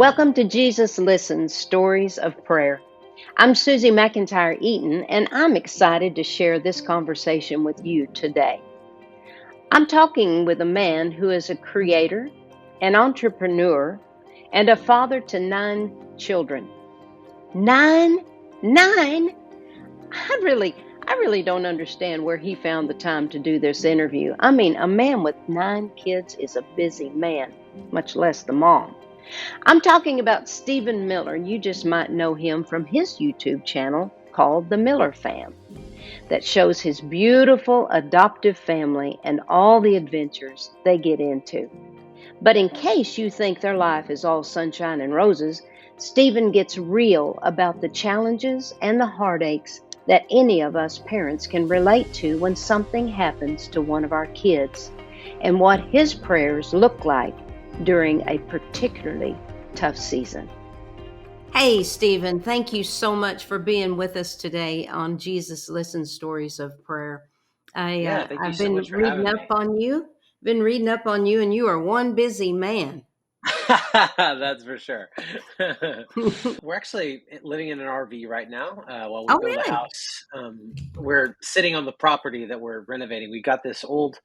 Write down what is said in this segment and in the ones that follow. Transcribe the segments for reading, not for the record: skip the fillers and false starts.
Welcome to Jesus Listens Stories of Prayer. I'm Susie McIntyre Eaton, and I'm excited to share this conversation with you today. I'm talking with a man who is a creator, an entrepreneur, and a father to 9 children. Nine? Nine? I really don't understand where he found the time to do this interview. I mean, a man with 9 kids is a busy man, much less the mom. I'm talking about Stephen Miller. You just might know him from his YouTube channel called The Miller Fam, that shows his beautiful adoptive family and all the adventures they get into. But in case you think their life is all sunshine and roses, Stephen gets real about the challenges and the heartaches that any of us parents can relate to when something happens to one of our kids, and what his prayers look like during a particularly tough season. Hey, Stephen, thank you so much for being with us today on Jesus Listens Stories of Prayer. Yeah, thank you I've so been much for reading having up me. on you, and you are one busy man. That's for sure. We're actually living in an RV right now while we Oh, build a really? house. We're sitting on the property that we're renovating. We got this old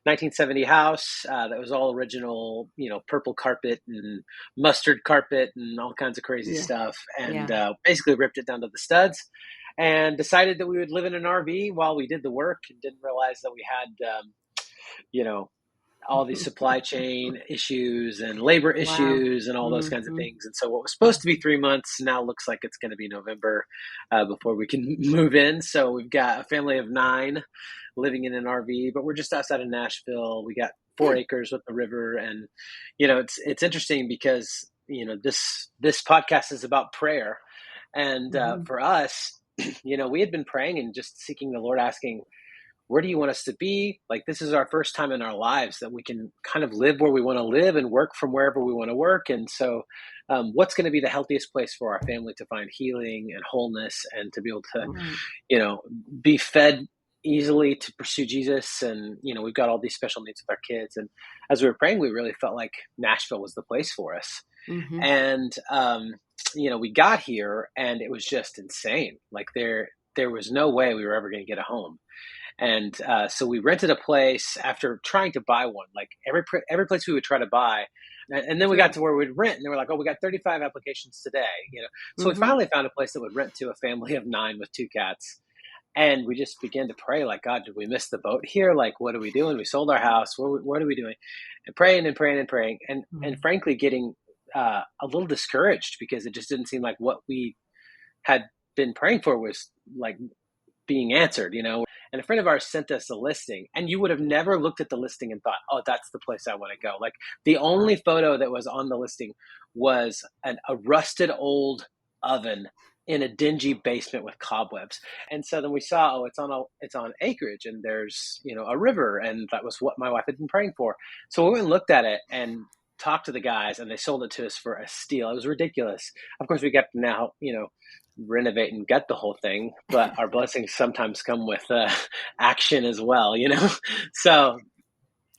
1970 house that was all original, purple carpet and mustard carpet and all kinds of crazy Yeah, stuff. And yeah. basically ripped it down to the studs and decided that we would live in an RV while we did the work and didn't realize that we had, you know, all these supply chain issues and labor Wow. issues and all those kinds of Mm-hmm. things. And so what was supposed to be 3 months now looks like it's going to be November before we can move in. So we've got a family of 9 living in an RV, but we're just outside of Nashville. We got 4 acres with the river, and it's interesting because this podcast is about prayer, and Mm-hmm. for us, we had been praying and just seeking the Lord, asking, where do you want us to be? Like, this is our first time in our lives that we can kind of live where we want to live and work from wherever we want to work. And so, what's going to be the healthiest place for our family to find healing and wholeness and to be able to, Right. you know, be fed easily to pursue Jesus? And, we've got all these special needs with our kids. And as we were praying, we really felt like Nashville was the place for us. Mm-hmm. And, we got here and it was just insane. Like, there was no way we were ever going to get a home. And so we rented a place after trying to buy one, like every place we would try to buy. And then we got to where we'd rent, and they were like, "Oh, we got 35 applications today." So we Mm-hmm. finally found a place that would rent to a family of 9 with 2 cats. And we just began to pray, like, God, did we miss the boat here? Like, what are we doing? We sold our house. What are we doing? And praying and praying and praying, and frankly, getting a little discouraged because it just didn't seem like what we had been praying for was like being answered. And a friend of ours sent us a listing, and you would have never looked at the listing and thought, oh, that's the place I want to go. Like, the only photo that was on the listing was a rusted old oven in a dingy basement with cobwebs. And so then we saw, oh, it's on acreage, and there's a river, and that was what my wife had been praying for. So we went and looked at it and talked to the guys, and they sold it to us for a steal. It was ridiculous. Of course, we got to now renovate and get the whole thing, but our blessings sometimes come with action as well. So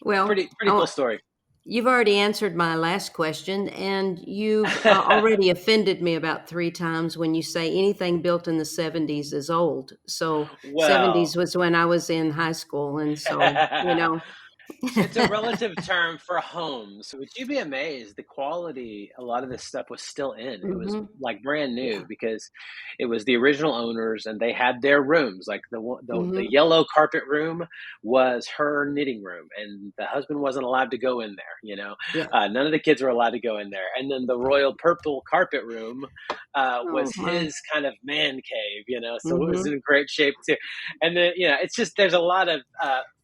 Well, pretty cool story. you've already answered my last question, and you've already offended me about 3 times when you say anything built in the 70s is old. So Well, 70s was when I was in high school, and so, it's a relative term for homes. Would you be amazed? The quality, a lot of this stuff was still in. It was hmm like brand new yeah. because it was the original owners, and they had their rooms. Like the hmm yellow carpet room was her knitting room, and the husband wasn't allowed to go in there. Yeah. None of the kids were allowed to go in there. And then the royal purple carpet room Oh, was my. his kind of man cave. So it was hmm in great shape too. And then it's just there's a lot of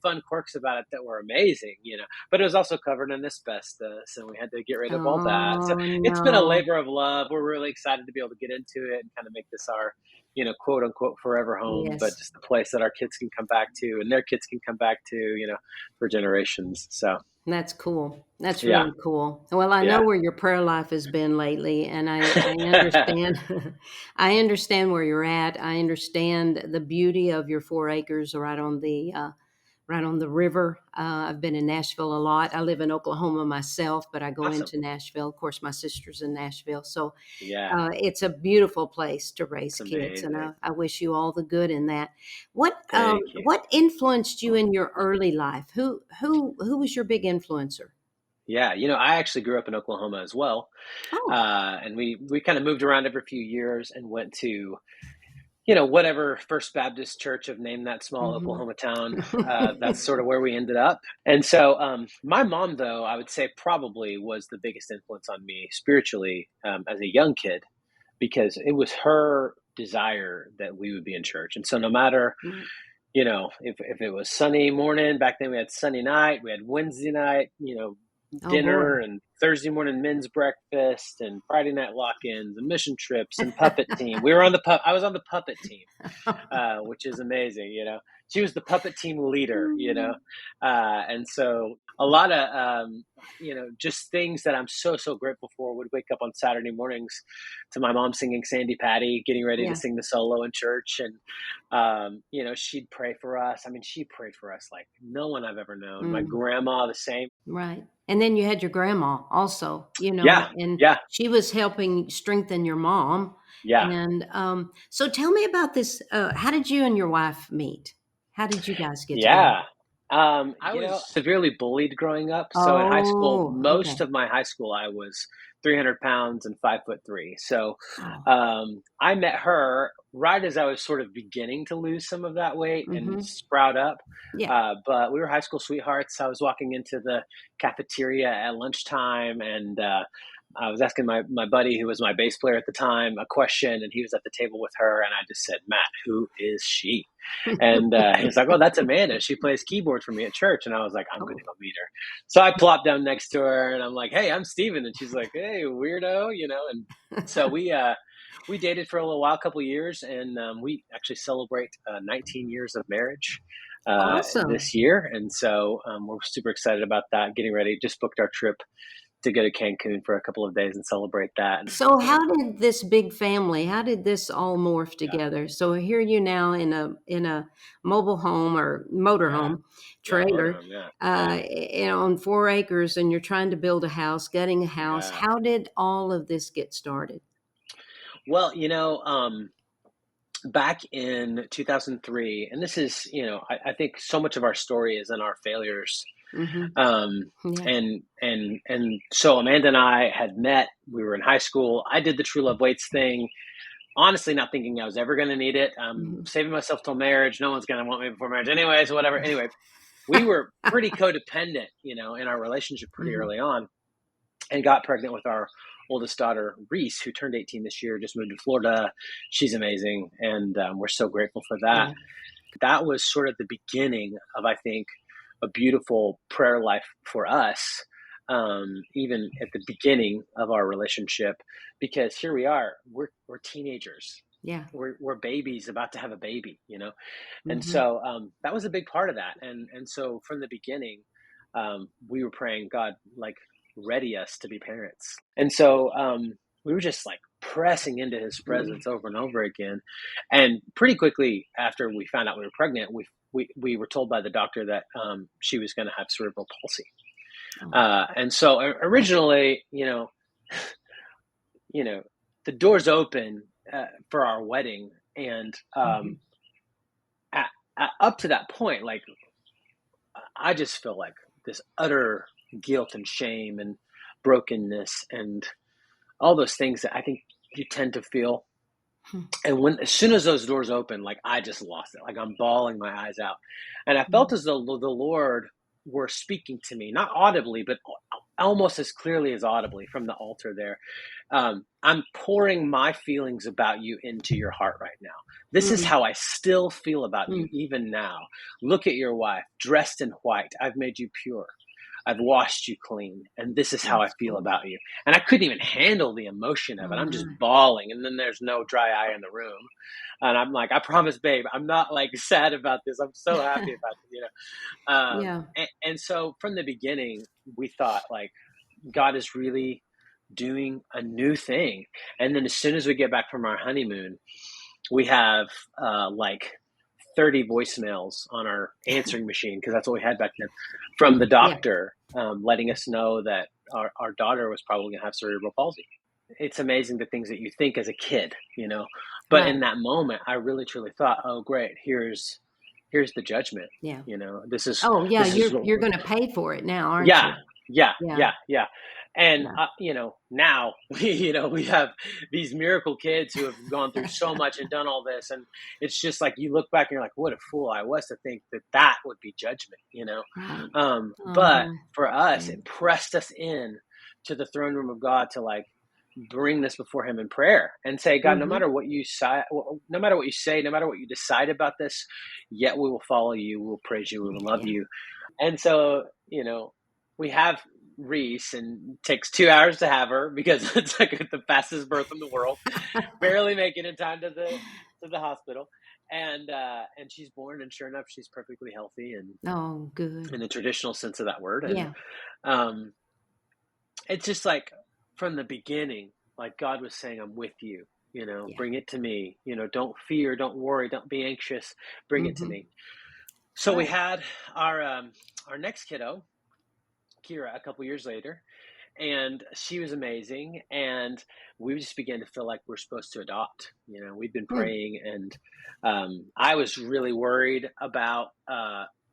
fun quirks about it that were amazing. But it was also covered in asbestos, and we had to get rid of all that. So Oh, it's been a no. labor of love. We're really excited to be able to get into it and kind of make this our, quote unquote forever home, but Yes. just a place that our kids can come back to and their kids can come back to, for generations. So That's cool. That's yeah, really cool. Well, I know yeah, where your prayer life has been lately, and I understand. I understand where you're at. I understand the beauty of your 4 acres right on the right on the river. I've been in Nashville a lot. I live in Oklahoma myself, but I go Awesome. into Nashville. Of course, my sister's in Nashville. So Yeah, it's a beautiful place to raise it's kids, and amazing. I wish you all the good in that. Thank you. What influenced you in your early life? Who was your big influencer? Yeah, I actually grew up in Oklahoma as well, Oh. and we kind of moved around every few years and went to whatever First Baptist Church of name that small Hmm. Oklahoma town. That's sort of where we ended up. And so, my mom, though, I would say probably was the biggest influence on me spiritually as a young kid, because it was her desire that we would be in church. And so, no matter Right. if it was sunny morning, back then we had sunny night, we had Wednesday night, Oh boy. dinner, and Thursday morning men's breakfast, and Friday night lock-ins and mission trips and puppet team. I was on the puppet team, which is amazing. She was the puppet team leader. And so a lot of just things that I'm so so grateful for. Would wake up on Saturday mornings to my mom singing Sandy Patty, getting ready to Yeah. sing the solo in church, and she'd pray for us. I mean, she prayed for us like no one I've ever known. My Mm. grandma, the same. Right. And then you had your grandma also, Yeah, and yeah, she was helping strengthen your mom. yeah. And so tell me about this. How did you and your wife meet? How did you guys get together? Yeah. I was severely bullied growing up. So in high school, Oh, most okay. of my high school, I was 300 pounds and 5'3". So Oh. I met her right as I was sort of beginning to lose some of that weight and Mm-hmm. sprout up. Yeah. But we were high school sweethearts. I was walking into the cafeteria at lunchtime, and I was asking my buddy, who was my bass player at the time, a question, and he was at the table with her. And I just said, Matt, who is she? And he was like, "Oh, that's Amanda. She plays keyboard for me at church." And I was like, "I'm going to Oh. go meet her." So I plopped down next to her, and I'm like, "Hey, I'm Steven." And she's like, "Hey, weirdo." And so we dated for a little while, a couple years, and we actually celebrate 19 years of marriage Awesome. this year. And so we're super excited about that. Getting ready, just booked our trip to go to Cancun for a couple of days and celebrate that. And So yeah, how did this big family, how did this all morph yeah, together? So here you now in a mobile home or yeah, motorhome yeah, trailer, motorhome, yeah, yeah, on 4 acres, and you're trying to build a house, gutting a house. yeah. How did all of this get started? Well, back in 2003, and this is, I think so much of our story is in our failures. Hmm. Um, Yeah. and so Amanda and I had met. We were in high school. I did the True Love Waits thing, honestly, not thinking I was ever going to need it. Hmm. Saving myself till marriage. No one's going to want me before marriage, anyways. Whatever. Anyway, we were pretty codependent, in our relationship pretty Hmm. early on, and got pregnant with our oldest daughter, Reese, who turned 18 this year, just moved to Florida. She's amazing, and we're so grateful for that. Yeah. That was sort of the beginning of, I think, a beautiful prayer life for us, even at the beginning of our relationship, because here we are, we're teenagers. Yeah. We're babies about to have a baby, and Hmm. so that was a big part of that. And so from the beginning, we were praying, God, like, ready us to be parents. And so we were just like pressing into His Yeah. presence over and over again. And pretty quickly after we found out we were pregnant, we were told by the doctor that she was going to have cerebral palsy. Oh. And so originally, you know, the doors open for our wedding, and Hmm. at, up to that point, like, I just feel like this utter guilt and shame and brokenness and all those things that I think you tend to feel. And as soon as those doors open, like, I just lost it. Like, I'm bawling my eyes out. And I felt Hmm. as though the Lord were speaking to me, not audibly, but almost as clearly as audibly from the altar there. I'm pouring my feelings about you into your heart right now. This is Hmm. how I still feel about you, even now. Look at your wife, dressed in white. I've made you pure. I've washed you clean, and this is how I That's feel cool. about you. And I couldn't even handle the emotion of it. Oh I'm just my. bawling, and then there's no dry eye in the room. And I'm like, I promise, babe, I'm not like sad about this. I'm so happy about it. Yeah. And so from the beginning, we thought, like, God is really doing a new thing. And then as soon as we get back from our honeymoon, we have like 30 voicemails on our answering machine, because that's what we had back then, from the Yeah. doctor, letting us know that our daughter was probably going to have cerebral palsy. It's amazing the things that you think as a kid, but Right. in that moment, I really truly thought, oh, great, here's the judgment. Yeah. This is Oh, yeah, this is you're gonna pay for it now, aren't yeah, you? yeah, Yeah. yeah, yeah. And Yeah. now we have these miracle kids who have gone through so much and done all this, and it's just like you look back and you're like, what a fool I was to think that would be judgment. Right. But Oh, for us, yeah. it pressed us in to the throne room of God to like bring this before Him in prayer and say, God, no Mhm. matter what you say, no matter what you say, no matter what you decide about this, yet we will follow you, we will praise you, we will love Yeah. you. And so, we have Reese, and it takes 2 hours to have her because it's like the fastest birth in the world. Barely making it in time to the hospital, and she's born, and sure enough, she's perfectly healthy, and Oh, good. in the traditional sense of that word. And Yeah. um, it's just like from the beginning, like God was saying, "I'm with you. Yeah. Bring it to me. Don't fear, don't worry, don't be anxious. Bring it to Mhm. me." So we Right. had our next kiddo, Kira, a couple years later, and she was amazing, and we just began to feel like we're supposed to adopt. We'd been Hmm. praying, and I was really worried about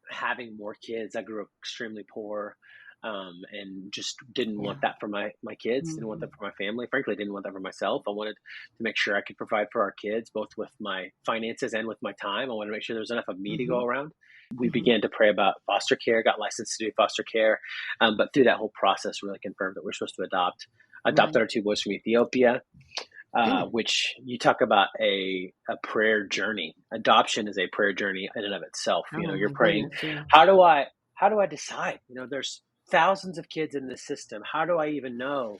having more kids. I grew up extremely poor, and just didn't Yeah. want that for my kids, didn't want that Mhm. for my family, frankly didn't want that for myself. I wanted to make sure I could provide for our kids, both with my finances and with my time. I wanted to make sure there was enough of me to go Mhm. around. We Mhm. began to pray about foster care, got licensed to do foster care, but through that whole process, really confirmed that we're supposed to adopt. Right. Adopted our two boys from Ethiopia, Mm. which you talk about a prayer journey. Adoption is a prayer journey in and of itself. Oh You're my praying, goodness, yeah. how do I decide? There's thousands of kids in this system. How do I even know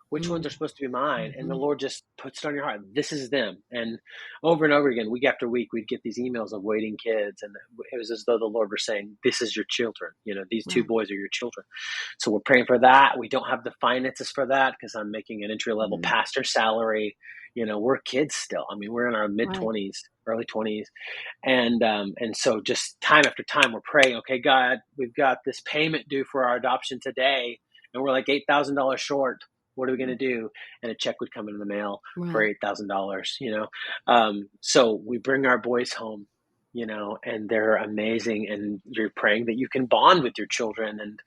which Mm. ones are supposed to be mine? And the Mhm. Lord just puts it on your heart. This is them. And over again, week after week, we'd get these emails of waiting kids. And it was as though the Lord was saying, this is your children. These two Right. boys are your children. So we're praying for that. We don't have the finances for that because I'm making an entry level Mhm. pastor salary. We're kids still. I mean, we're in our mid Right. 20s, early 20s. And so just time after time, we're praying, okay, God, we've got this payment due for our adoption today, and we're like $8,000 short. What are we going to do? And a check would come in the mail for Right. $8,000. So we bring our boys home, and they're amazing. And you're praying that you can bond with your children, and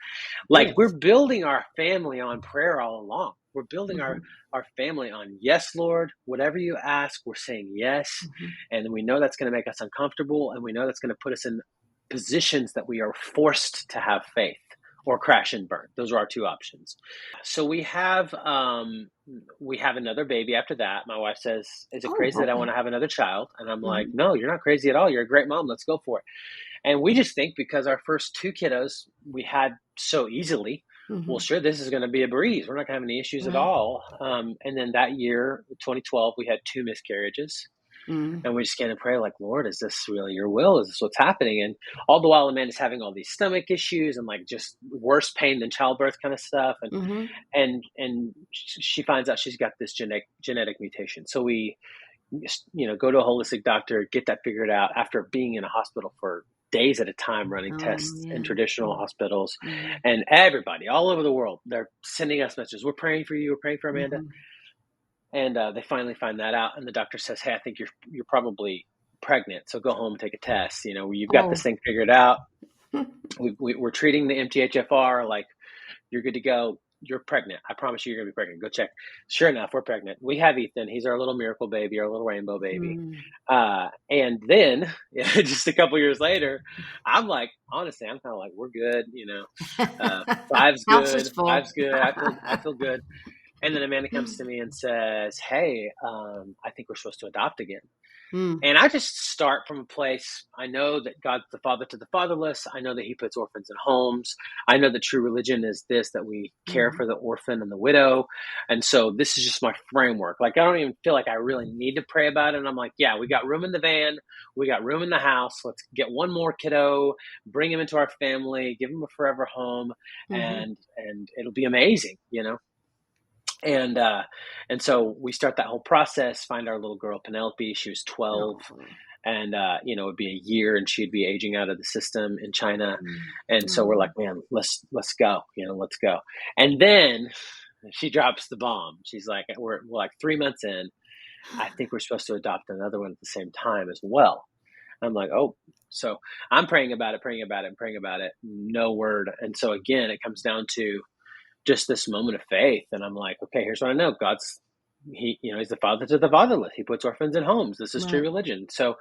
like we're Yes. building our family on prayer all along. We're building Mhm. our family on, yes, Lord, whatever you ask, we're saying yes. Mhm. And we know that's going to make us uncomfortable. And we know that's going to put us in positions that we are forced to have faith or crash and burn. Those are our two options. So we have another baby after that. My wife says, is it Oh, crazy that I want okay. to have another child? And I'm like, Mhm. no, you're not crazy at all. You're a great mom. Let's go for it. And we just think because our first two kiddos we had so easily, well, Mhm. sure, this is going to be a breeze. We're not going to have any issues at Right. all. And then that year, 2012, we had two miscarriages. Mm. And we just began to pray, like, Lord, is this really your will? Is this what's happening? And all the while, Amanda's having all these stomach issues and like just worse pain than childbirth kind of stuff. And Mhm. and and she finds out she's got this genetic mutation. So we go to a holistic doctor, get that figured out after being in a hospital for days at a time, running Oh, tests in yeah. traditional hospitals. Mhm. And everybody all over the world, they're sending us messages. We're praying for you. We're praying for Amanda. Mhm. And they finally find that out. And the doctor says, hey, I think you're probably pregnant. So go home and take a test. You've got this Oh. thing figured out. We're treating the MTHFR, like, you're good to go. You're pregnant. I promise you, you're going to be pregnant. Go check. Sure enough, we're pregnant. We have Ethan. He's our little miracle baby, our little rainbow baby. Mm. And then just a couple years later, I'm like, honestly, I'm kind of like, we're good. Five's House is good. full. Five's good. I feel good. And then Amanda comes to me and says, hey, I think we're supposed to adopt again. Mm. And I just start from a place. I know that God's the father to the fatherless. I know that He puts orphans in homes. I know that true religion is this, that we care Mhm. for the orphan and the widow. And so this is just my framework. Like, I don't even feel like I really need to pray about it. And I'm like, yeah, we got room in the van. We got room in the house. Let's get one more kiddo, bring him into our family, give him a forever home. Mhm. And it'll be amazing. And so we start that whole process, find our little girl, Penelope. She was 12. Oh. and it would be a year, and she'd be aging out of the system in China. And so we're Mm. like, man, let's go, let's go. And then she drops the bomb. She's like, we're like 3 months in. I think we're supposed to adopt another one at the same time as well. I'm like, oh, so I'm praying about it. No word. And so again, it comes down to just this moment of faith. And I'm like, okay, here's what I know. He's the father to the fatherless. He puts orphans in homes. This is true Right. religion. So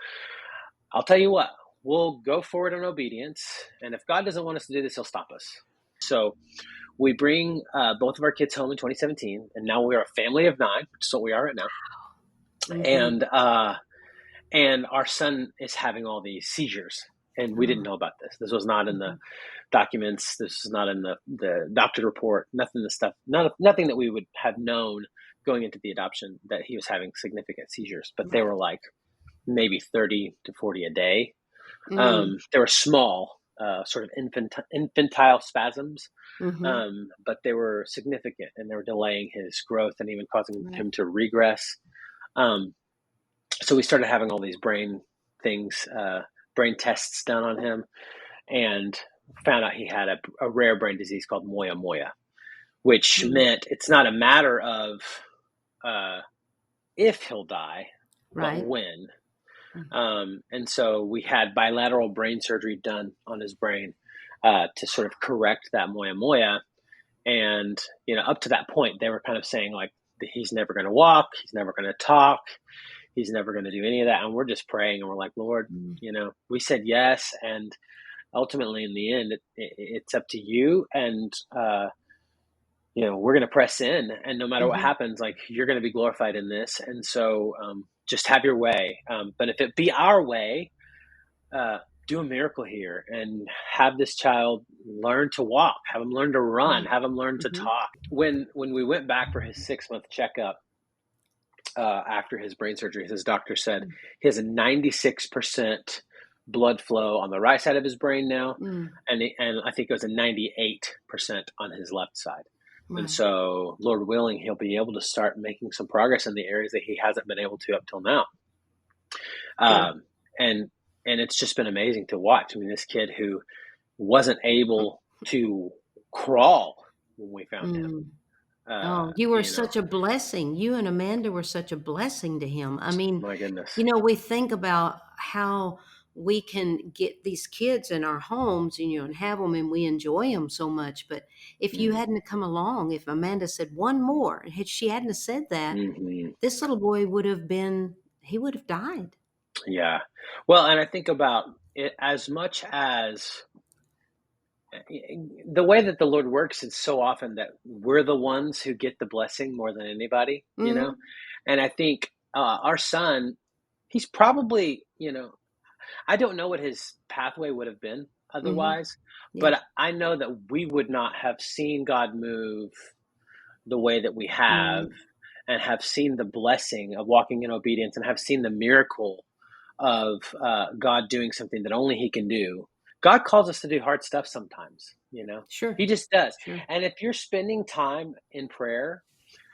I'll tell you what, we'll go forward in obedience. And if God doesn't want us to do this, he'll stop us. So we bring both of our kids home in 2017. And now we are a family of 9, which is what we are right now. Mhm. And our son is having all these seizures. And we didn't Oh. know about this. This was not in the documents. This was not in the doctor report. Nothing that we would have known going into the adoption, that he was having significant seizures. But they Right. were like maybe 30 to 40 a day. Mm. They were small, sort of infantile spasms, Mhm. but they were significant, and they were delaying his growth and even causing Right. him to regress. So we started having all these brain tests done on him, and found out he had a rare brain disease called moya moya, which Mm. meant it's not a matter of if he'll die, but Right. when. Mm. And so we had bilateral brain surgery done on his brain to sort of correct that moya moya. And, up to that point, they were kind of saying like, he's never going to walk, he's never going to talk, he's never going to do any of that. And we're just praying, and we're like, Lord, Mm. we said yes. And ultimately, in the end, it's up to you. And, we're going to press in, and no matter what Mhm. happens, like, you're going to be glorified in this. And so just have your way. But if it be our way, do a miracle here and have this child learn to walk, have him learn to run, Right. have him learn to Mhm. talk. When we went back for his 6-month checkup, after his brain surgery, his doctor said he has a 96% blood flow on the right side of his brain now, Mm. and I think it was a 98% on his left side. And Right. so, Lord willing, he'll be able to start making some progress in the areas that he hasn't been able to up till now. Good. And it's just been amazing to watch. I mean, this kid who wasn't able to crawl when we found him, Mm. Oh, you were you know, such a blessing. You and Amanda were such a blessing to him. I mean, my goodness. we think about how we can get these kids in our homes, and have them, and we enjoy them so much. But if you Mm-hmm. hadn't come along, if Amanda said one more, had she hadn't have said that, Mm-hmm. this little boy he would have died. Yeah. Well, and I think about it as much as the way that the Lord works is so often that we're the ones who get the blessing more than anybody. Hmm. And I think our son, he's probably, I don't know what his pathway would have been Hmm. otherwise, Yeah. but I know that we would not have seen God move the way that we have, Right. and have seen the blessing of walking in obedience, and have seen the miracle of God doing something that only he can do. God calls us to do hard stuff sometimes. Sure. He just does. Sure. And if you're spending time in prayer,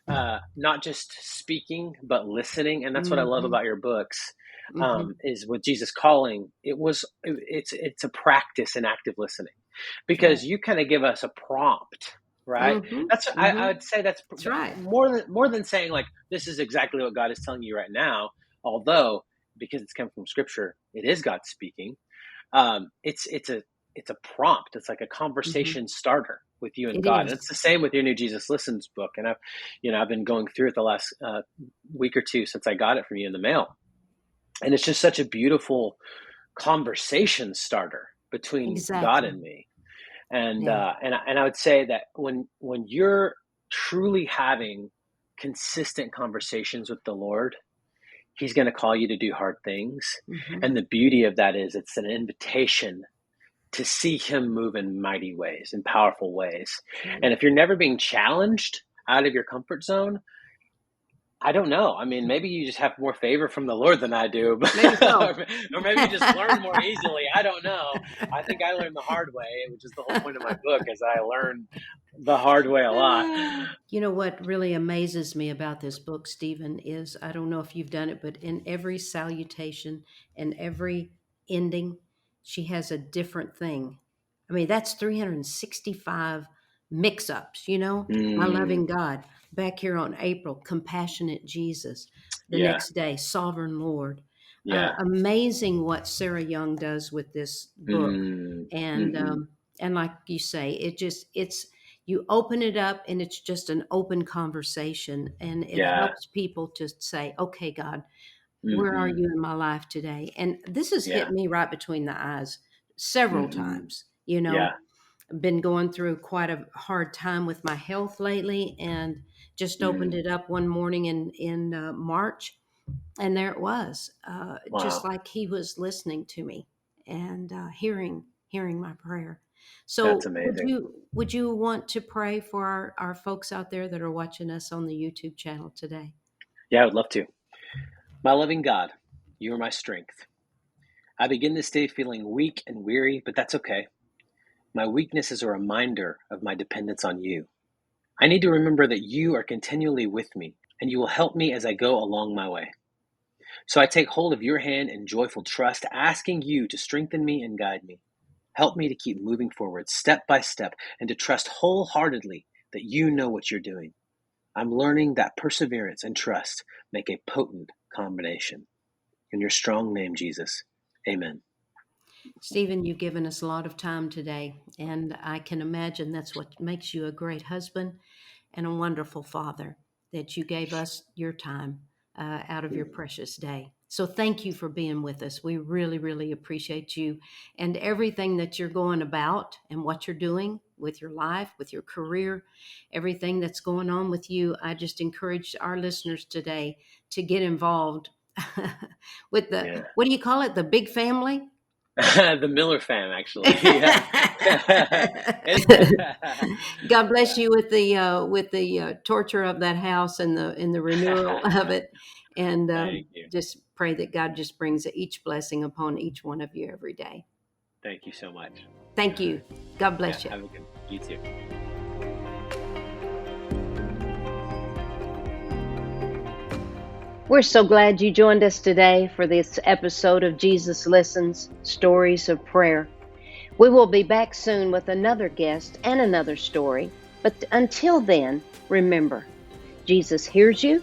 not just speaking, but listening, and that's what I love Hmm. about your books, Hmm. is with Jesus Calling. It's a practice in active listening, Right. because you kind of give us a prompt, right? Hmm. I Hmm. would say that's That's right. more than saying like, this is exactly what God is telling you right now. Although, because it's come from Scripture, it is God speaking. It's a prompt. It's like a Hmm. conversation starter with you and It God. And is. it's the same with your new Jesus Listens book. And I've been going through it the last week or two since I got it from you in the mail. And it's just such a beautiful conversation starter between God Exactly. and me. And Yeah. I would say that when you're truly having consistent conversations with the Lord, he's going to call you to do hard things. Hmm. And the beauty of that is it's an invitation to see him move in mighty ways, in powerful ways. Right. And if you're never being challenged out of your comfort zone, I don't know. I mean, maybe you just have more favor from the Lord than I do, but Maybe so. or maybe you just learn more easily. I don't know. I think I learned the hard way, which is the whole point of my book, is I learned the hard way a lot. You know what really amazes me about this book, Stephen, is I don't know if you've done it, but in every salutation and every ending, she has a different thing. I mean, that's 365 mix ups, you know? My Mm, loving God. Back here on April, compassionate Jesus. The yeah, next day, sovereign Lord. yeah. Amazing what Sarah Young does with this book. Mm, And, hmm. um, and like you say, it's, you open it up and it's just an open conversation and it Yeah. helps people to say, okay, God, where are Hmm. you in my life today? And this has Yeah. hit me right between the eyes several Hmm. times. You know, Yeah. I've been going through quite a hard time with my health lately and just opened Mm, it up one morning in March, and there it was, just wow. like he was listening to me and hearing my prayer. That's So amazing. would you want to pray for our folks out there that are watching us on the YouTube channel today? Yeah, I would love to. My loving God, you are my strength. I begin this day feeling weak and weary, but that's okay. My weakness is a reminder of my dependence on you. I need to remember that you are continually with me, and you will help me as I go along my way. So I take hold of your hand in joyful trust, asking you to strengthen me and guide me. Help me to keep moving forward step by step and to trust wholeheartedly that you know what you're doing. I'm learning that perseverance and trust make a potent combination. In your strong name, Jesus. Amen. Stephen, you've given us a lot of time today, and I can imagine that's what makes you a great husband and a wonderful father, that you gave us your time out of your precious day. So thank you for being with us. We really, really appreciate you and everything that you're going about and what you're doing with your life, with your career, everything that's going on with you. I just encourage our listeners today to get involved with the, Yeah. what do you call it? The big family? The Miller fam, actually. Yeah. God bless Yeah. you with the torture of that house and the renewal of it, and Thank you. just pray that God just brings each blessing upon each one of you every day. Thank you so much. Thank you. God Yeah. bless you. Have a good, you too. We're so glad you joined us today for this episode of Jesus Listens Stories of Prayer. We will be back soon with another guest and another story. But until then, remember, Jesus hears you,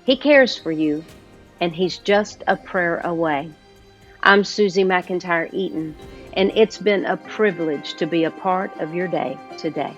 He cares for you, and He's just a prayer away. I'm Susie McIntyre Eaton, and it's been a privilege to be a part of your day today.